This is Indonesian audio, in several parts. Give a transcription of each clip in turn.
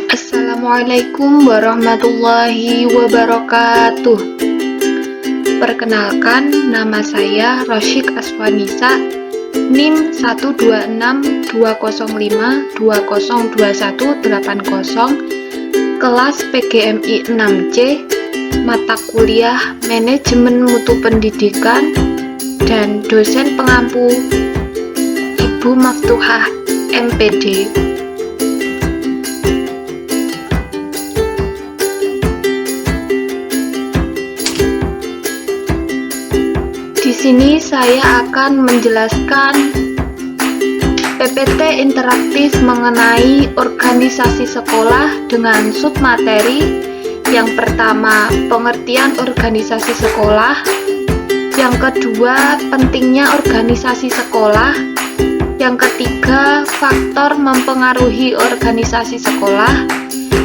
Assalamualaikum warahmatullahi wabarakatuh. Perkenalkan, nama saya Rosyik Aswanisa, NIM 1262052021800, kelas PGMI 6C, mata kuliah Manajemen Mutu Pendidikan, dan dosen pengampu Ibu Maftuhah MPD. Di sini saya akan menjelaskan PPT interaktif mengenai organisasi sekolah dengan submateri. Yang pertama, pengertian organisasi sekolah. Yang kedua, pentingnya organisasi sekolah. Yang ketiga, faktor mempengaruhi organisasi sekolah.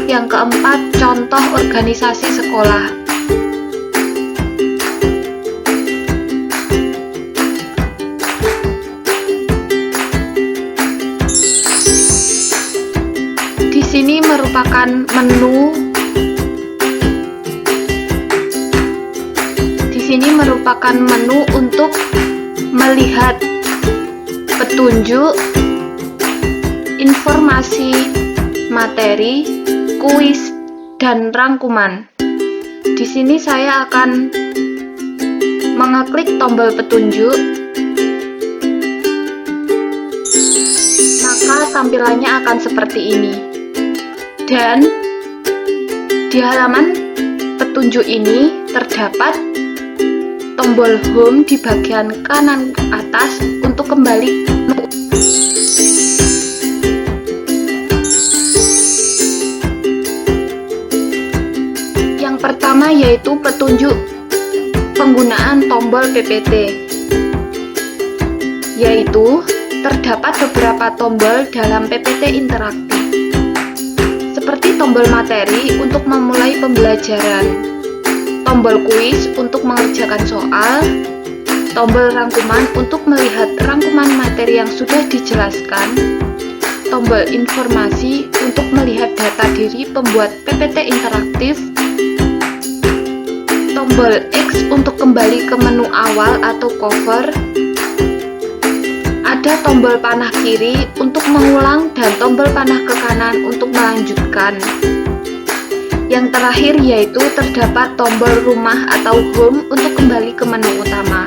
Yang keempat, contoh organisasi sekolah. Di sini merupakan menu. Di sini merupakan menu untuk melihat petunjuk, informasi, materi, kuis, dan rangkuman. Di sini saya akan mengeklik tombol petunjuk. Maka tampilannya akan seperti ini. Dan di halaman petunjuk ini terdapat tombol home di bagian kanan atas untuk kembali. Yang pertama yaitu petunjuk penggunaan tombol PPT, yaitu terdapat beberapa tombol dalam PPT interaktif, seperti tombol materi untuk memulai pembelajaran, tombol kuis untuk mengerjakan soal, tombol rangkuman untuk melihat rangkuman materi yang sudah dijelaskan, tombol informasi untuk melihat data diri pembuat PPT interaktif, tombol X untuk kembali ke menu awal atau cover, ada tombol panah kiri untuk mengulang dan tombol panah ke kanan untuk melanjutkan. Yang terakhir yaitu terdapat tombol rumah atau home untuk kembali ke menu utama.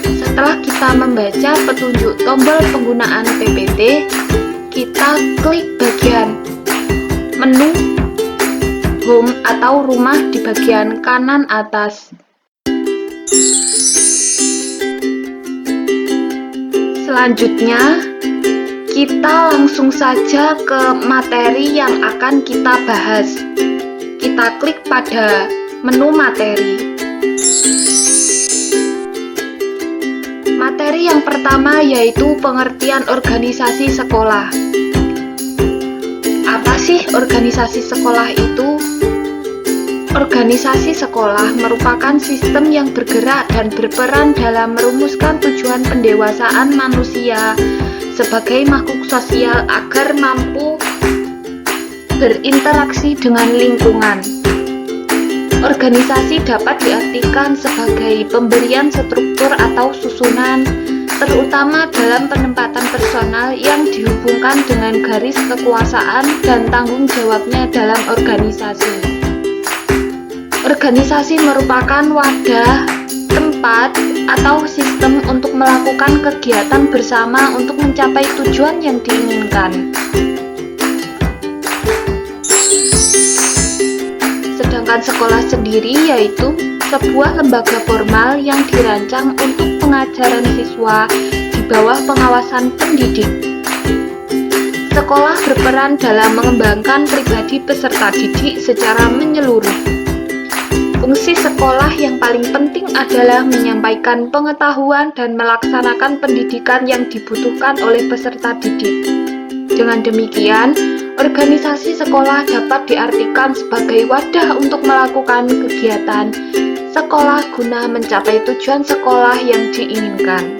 Setelah kita membaca petunjuk tombol penggunaan PPT, kita klik bagian menu home atau rumah di bagian kanan atas. Selanjutnya, kita langsung saja ke materi yang akan kita bahas. Kita klik pada menu materi. Materi yang pertama yaitu pengertian organisasi sekolah. Apa sih organisasi sekolah itu? Organisasi sekolah merupakan sistem yang bergerak dan berperan dalam merumuskan tujuan pendewasaan manusia sebagai makhluk sosial agar mampu berinteraksi dengan lingkungan. Organisasi dapat diartikan sebagai pemberian struktur atau susunan, terutama dalam penempatan personal yang dihubungkan dengan garis kekuasaan dan tanggung jawabnya dalam organisasi. Organisasi merupakan wadah, tempat, atau sistem untuk melakukan kegiatan bersama untuk mencapai tujuan yang diinginkan. Sedangkan sekolah sendiri yaitu sebuah lembaga formal yang dirancang untuk pengajaran siswa di bawah pengawasan pendidik. Sekolah berperan dalam mengembangkan pribadi peserta didik secara menyeluruh. Fungsi sekolah yang paling penting adalah menyampaikan pengetahuan dan melaksanakan pendidikan yang dibutuhkan oleh peserta didik. Dengan demikian, organisasi sekolah dapat diartikan sebagai wadah untuk melakukan kegiatan sekolah guna mencapai tujuan sekolah yang diinginkan.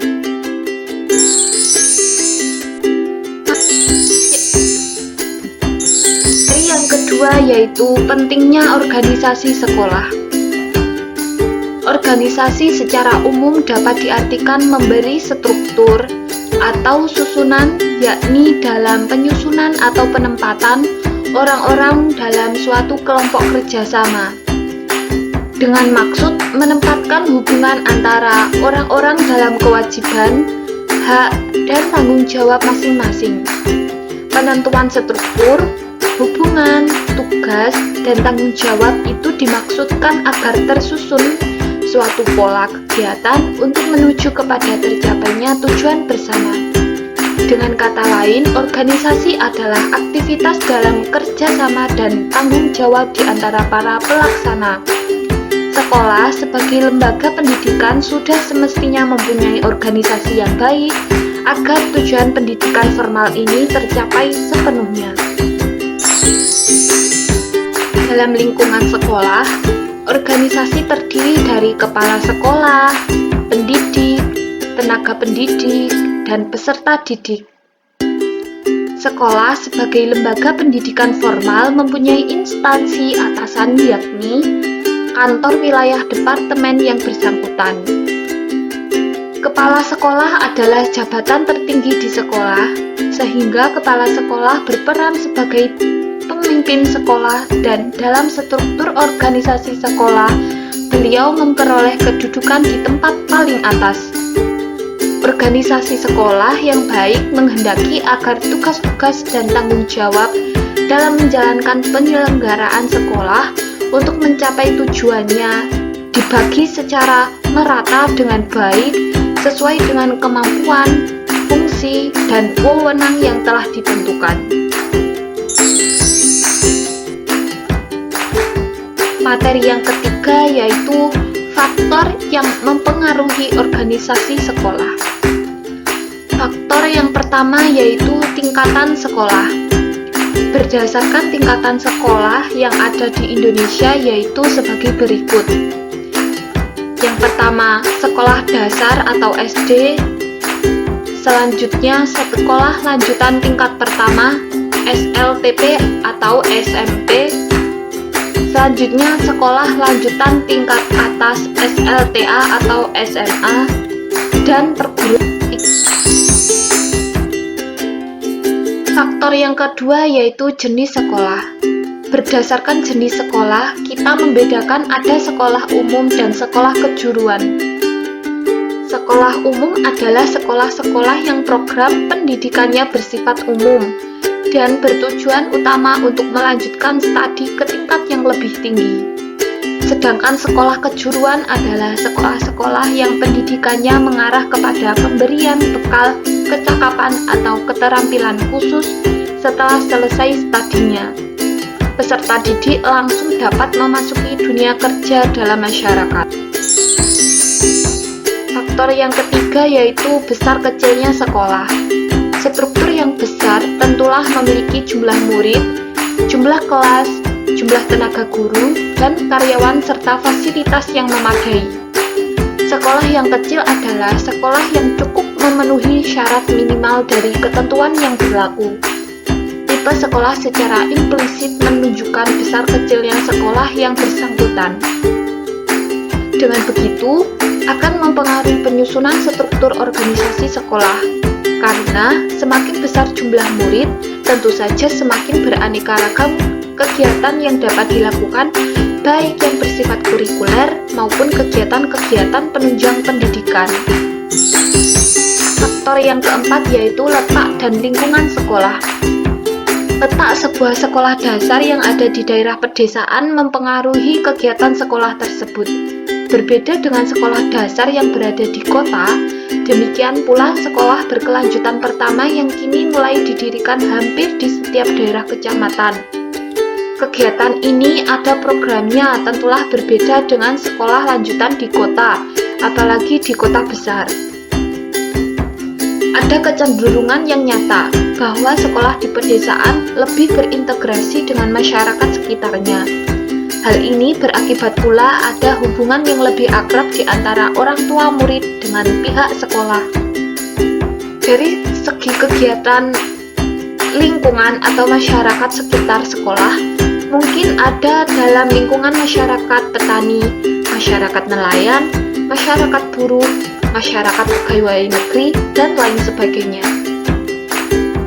kedua yaitu pentingnya organisasi sekolah. Organisasi secara umum dapat diartikan memberi struktur atau susunan, yakni dalam penyusunan atau penempatan orang-orang dalam suatu kelompok kerjasama, dengan maksud menempatkan hubungan antara orang-orang dalam kewajiban, hak, dan tanggung jawab masing-masing. Penentuan struktur, hubungan, tugas, dan tanggung jawab itu dimaksudkan agar tersusun suatu pola kegiatan untuk menuju kepada tercapainya tujuan bersama. Dengan kata lain, organisasi adalah aktivitas dalam kerjasama dan tanggung jawab di antara para pelaksana. Sekolah sebagai lembaga pendidikan sudah semestinya mempunyai organisasi yang baik agar tujuan pendidikan formal ini tercapai sepenuhnya. Dalam lingkungan sekolah, organisasi terdiri dari kepala sekolah, pendidik, tenaga pendidik, dan peserta didik. Sekolah sebagai lembaga pendidikan formal mempunyai instansi atasan, yakni kantor wilayah departemen yang bersangkutan. Kepala sekolah adalah jabatan tertinggi di sekolah, sehingga kepala sekolah berperan sebagai pemimpin sekolah, dan dalam struktur organisasi sekolah, beliau memperoleh kedudukan di tempat paling atas. Organisasi sekolah yang baik menghendaki agar tugas-tugas dan tanggung jawab dalam menjalankan penyelenggaraan sekolah untuk mencapai tujuannya dibagi secara merata dengan baik sesuai dengan kemampuan, fungsi, dan wewenang yang telah ditentukan. Materi yang ketiga yaitu faktor yang mempengaruhi organisasi sekolah. Faktor yang pertama yaitu tingkatan sekolah. Berdasarkan tingkatan sekolah yang ada di Indonesia yaitu sebagai berikut. Yang pertama, sekolah dasar atau SD. Selanjutnya, sekolah lanjutan tingkat pertama, SLTP atau SMP. Selanjutnya, sekolah lanjutan tingkat atas, SLTA atau SMA, dan perguruan tinggi. Faktor yang kedua yaitu jenis sekolah. Berdasarkan jenis sekolah, kita membedakan ada sekolah umum dan sekolah kejuruan. Sekolah umum adalah sekolah-sekolah yang program pendidikannya bersifat umum dan bertujuan utama untuk melanjutkan studi ke tingkat yang lebih tinggi. Sedangkan sekolah kejuruan adalah sekolah-sekolah yang pendidikannya mengarah kepada pemberian bekal kecakapan atau keterampilan khusus setelah selesai studinya. Peserta didik langsung dapat memasuki dunia kerja dalam masyarakat. Faktor yang ketiga yaitu besar kecilnya sekolah. Struktur yang besar tentulah memiliki jumlah murid, jumlah kelas, jumlah tenaga guru, dan karyawan serta fasilitas yang memadai. Sekolah yang kecil adalah sekolah yang cukup memenuhi syarat minimal dari ketentuan yang berlaku. Tipe sekolah secara implisit menunjukkan besar kecilnya sekolah yang bersangkutan. Dengan begitu, akan mempengaruhi penyusunan struktur organisasi sekolah. Karena semakin besar jumlah murid, tentu saja semakin beraneka ragam kegiatan yang dapat dilakukan, baik yang bersifat kurikuler maupun kegiatan-kegiatan penunjang pendidikan. Faktor yang keempat yaitu letak dan lingkungan sekolah. Letak sebuah sekolah dasar yang ada di daerah pedesaan mempengaruhi kegiatan sekolah tersebut. Berbeda dengan sekolah dasar yang berada di kota, demikian pula sekolah berkelanjutan pertama yang kini mulai didirikan hampir di setiap daerah kecamatan. Kegiatan ini ada programnya tentulah berbeda dengan sekolah lanjutan di kota, apalagi di kota besar. Ada kecenderungan yang nyata bahwa sekolah di pedesaan lebih berintegrasi dengan masyarakat sekitarnya. Hal ini berakibat pula ada hubungan yang lebih akrab di antara orang tua murid dengan pihak sekolah. Dari segi kegiatan lingkungan atau masyarakat sekitar sekolah, Mungkin ada dalam lingkungan masyarakat petani, masyarakat nelayan, masyarakat buruh, masyarakat pegawai negeri, dan lain sebagainya.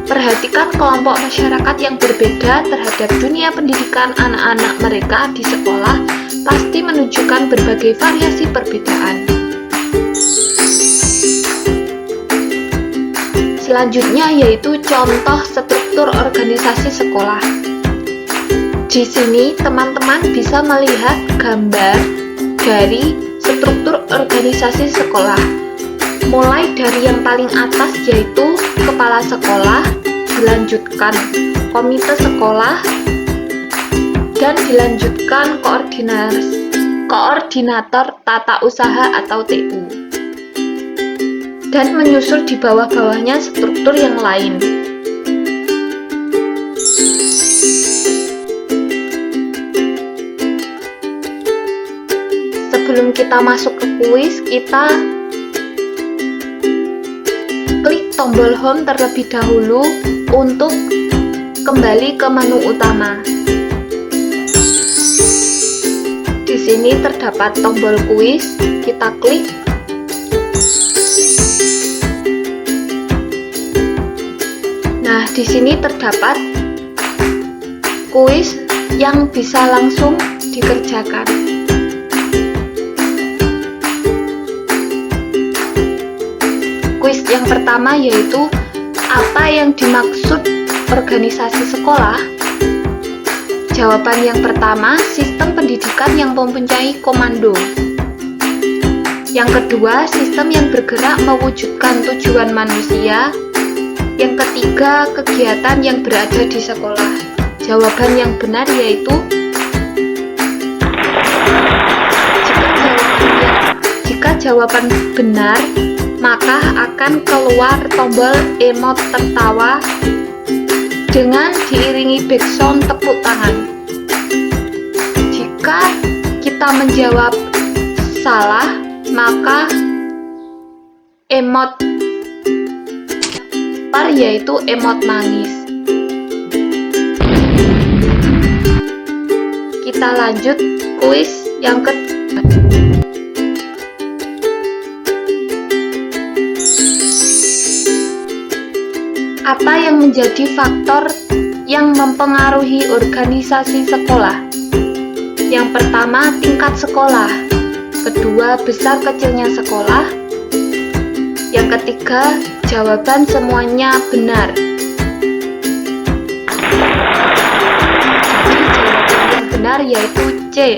Perhatikan kelompok masyarakat yang berbeda terhadap dunia pendidikan anak-anak mereka di sekolah pasti menunjukkan berbagai variasi perbedaan. Selanjutnya yaitu contoh struktur organisasi sekolah. Di sini teman-teman bisa melihat gambar dari struktur organisasi sekolah. Mulai dari yang paling atas yaitu kepala sekolah, dilanjutkan komite sekolah, dan dilanjutkan koordinator tata usaha atau TU. Dan menyusul di bawah-bawahnya struktur yang lain. Sebelum kita masuk ke kuis, kita klik tombol home terlebih dahulu untuk kembali ke menu utama. Di sini terdapat tombol kuis, kita klik. Nah, di sini terdapat kuis yang bisa langsung dikerjakan. Kuis yang pertama yaitu apa yang dimaksud organisasi sekolah? Jawaban yang pertama, sistem pendidikan yang mempunyai komando. Yang kedua, sistem yang bergerak mewujudkan tujuan manusia. Yang ketiga, kegiatan yang berada di sekolah. Jawaban yang benar yaitu jika jawaban benar, maka akan keluar tombol emot tertawa dengan diiringi background tepuk tangan. Jika kita menjawab salah, maka emot yaitu emot nangis. Kita lanjut kuis yang kedua. Apa yang menjadi faktor yang mempengaruhi organisasi sekolah? Yang pertama, tingkat sekolah. Kedua, besar kecilnya sekolah. Yang ketiga, jawaban semuanya benar. Jadi jawaban yang benar yaitu C.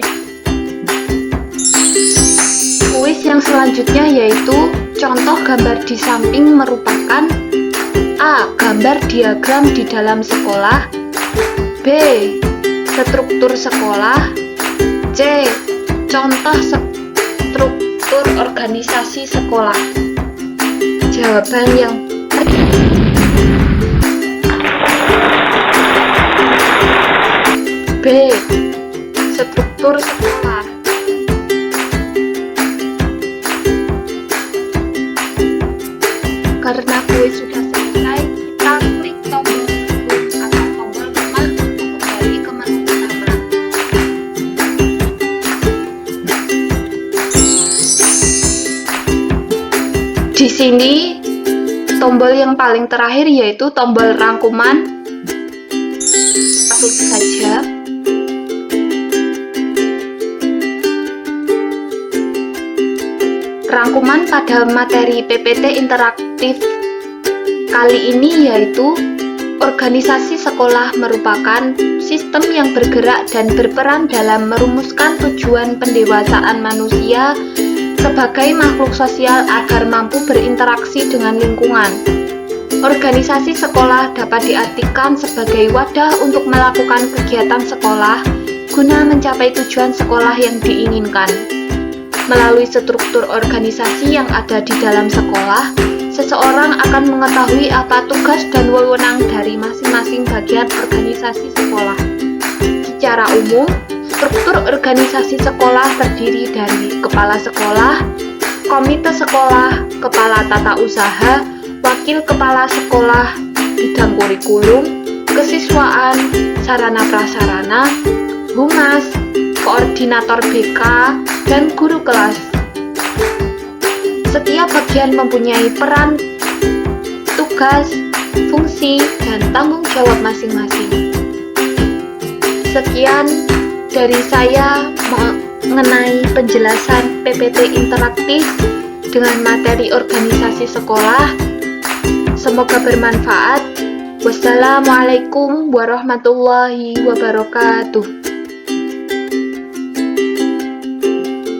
Kuis yang selanjutnya yaitu contoh gambar di samping merupakan A. Gambar diagram di dalam sekolah. B. Struktur sekolah. C. Contoh struktur organisasi sekolah. Jawaban yang B. Struktur sekolah. Karena kuis sudah selesai, kita klik tombol atau tombol rumah untuk kembali ke menu utama. Di sini tombol yang paling terakhir yaitu tombol rangkuman. Klik saja. Rangkuman pada materi PPT interaktif kali ini yaitu organisasi sekolah merupakan sistem yang bergerak dan berperan dalam merumuskan tujuan pendewasaan manusia sebagai makhluk sosial agar mampu berinteraksi dengan lingkungan. Organisasi sekolah dapat diartikan sebagai wadah untuk melakukan kegiatan sekolah guna mencapai tujuan sekolah yang diinginkan. Melalui struktur organisasi yang ada di dalam sekolah, seseorang akan mengetahui apa tugas dan wewenang dari masing-masing bagian organisasi sekolah. Secara umum, struktur organisasi sekolah terdiri dari kepala sekolah, komite sekolah, kepala tata usaha, wakil kepala sekolah, bidang kurikulum, kesiswaan, sarana prasarana, humas, koordinator BK, dan guru kelas. Setiap bagian mempunyai peran, tugas, fungsi, dan tanggung jawab masing-masing. Sekian dari saya mengenai penjelasan PPT interaktif dengan materi organisasi sekolah. Semoga bermanfaat. Wassalamualaikum warahmatullahi wabarakatuh.